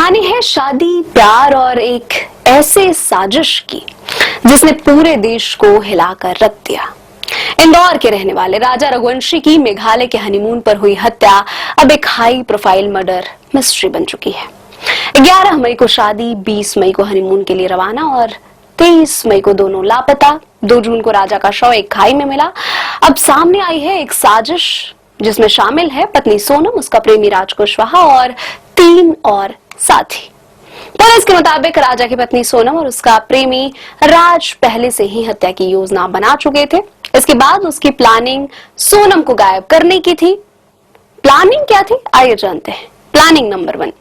कहानी है शादी, प्यार और एक ऐसे साजिश की जिसने पूरे देश को हिलाकर रख दिया। इंदौर के रहने वाले राजा रघुवंशी की मेघालय के हनीमून पर हुई हत्या अब एक हाई प्रोफाइल मर्डर मिस्ट्री बन चुकी है। 11 मई को शादी, 20 मई को हनीमून के लिए रवाना और 23 मई को दोनों लापता। 2 जून को राजा का शव एक खाई में मिला। अब सामने आई है एक साजिश जिसमें शामिल है पत्नी सोनम, उसका प्रेमी राज कुशवाहा और 3 और साथी। पुलिस के मुताबिक राजा की पत्नी सोनम और उसका प्रेमी राज पहले से ही हत्या की योजना बना चुके थे। इसके बाद उसकी प्लानिंग सोनम को गायब करने की थी। प्लानिंग क्या थी, आइए जानते हैं। प्लानिंग नंबर 1,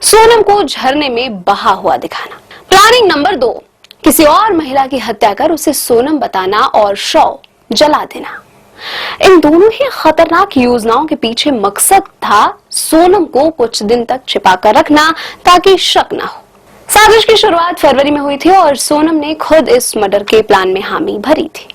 सोनम को झरने में बहा हुआ दिखाना। प्लानिंग नंबर 2, किसी और महिला की हत्या कर उसे सोनम बताना और शव जला देना। इन दोनों ही खतरनाक योजनाओं के पीछे मकसद था सोनम को कुछ दिन तक छिपाकर रखना ताकि शक ना हो। साजिश की शुरुआत फरवरी में हुई थी और सोनम ने खुद इस मर्डर के प्लान में हामी भरी थी।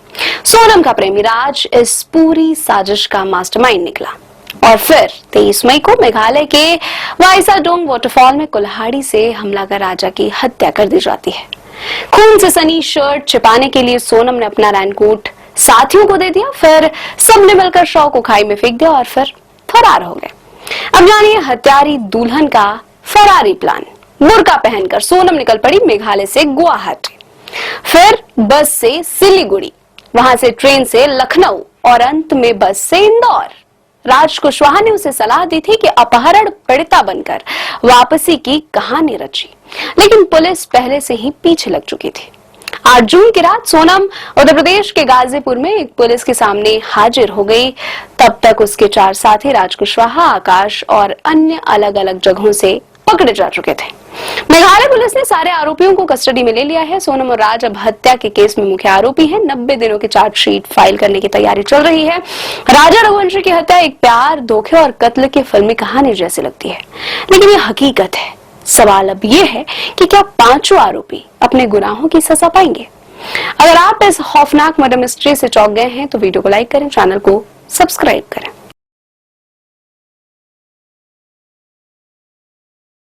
सोनम का प्रेमी राज इस पूरी साजिश का मास्टरमाइंड निकला और फिर 23 मई को मेघालय के वाइसाडोंग वाटरफॉल में कुल्हाड़ी से हमला कर राजा की हत्या कर दी जाती है। खून से सनी शर्ट छिपाने के लिए सोनम ने अपना रेनकोट साथियों को दे दिया, फिर सबने मिलकर शव को खाई में फेंक दिया और फिर फरार हो गए। अब जानिए हत्यारी दुल्हन का फरारी प्लान। बुर्का पहनकर सोनम निकल पड़ी मेघालय से गुवाहाटी, फिर बस से सिलीगुड़ी, वहां से ट्रेन से लखनऊ और अंत में बस से इंदौर। राज कुशवाहा ने उसे सलाह दी थी कि अपहरण पीड़िता बनकर वापसी की कहानी रची, लेकिन पुलिस पहले से ही पीछे लग चुकी थी। 8 जून की रात सोनम उत्तर प्रदेश के गाजीपुर में एक पुलिस के सामने हाजिर हो गई। तब तक उसके 4 साथी राज कुशवाहा, आकाश और अन्य अलग अलग जगहों से पकड़े जा चुके थे। मेघालय पुलिस ने सारे आरोपियों को कस्टडी में ले लिया है। सोनम और राज अब हत्या के केस में मुख्य आरोपी हैं। 90 दिनों की चार्जशीट फाइल करने की तैयारी चल रही है। राजा रघुवंशी की हत्या एक प्यार, धोखे और कत्ल की फिल्मी कहानी जैसी लगती है, लेकिन ये हकीकत है। सवाल अब ये है कि क्या 5 आरोपी अपने गुनाहों की सजा पाएंगे? अगर आप इस खौफनाक मर्डर मिस्ट्री से चौंक गए हैं तो वीडियो को लाइक करें, चैनल को सब्सक्राइब करें।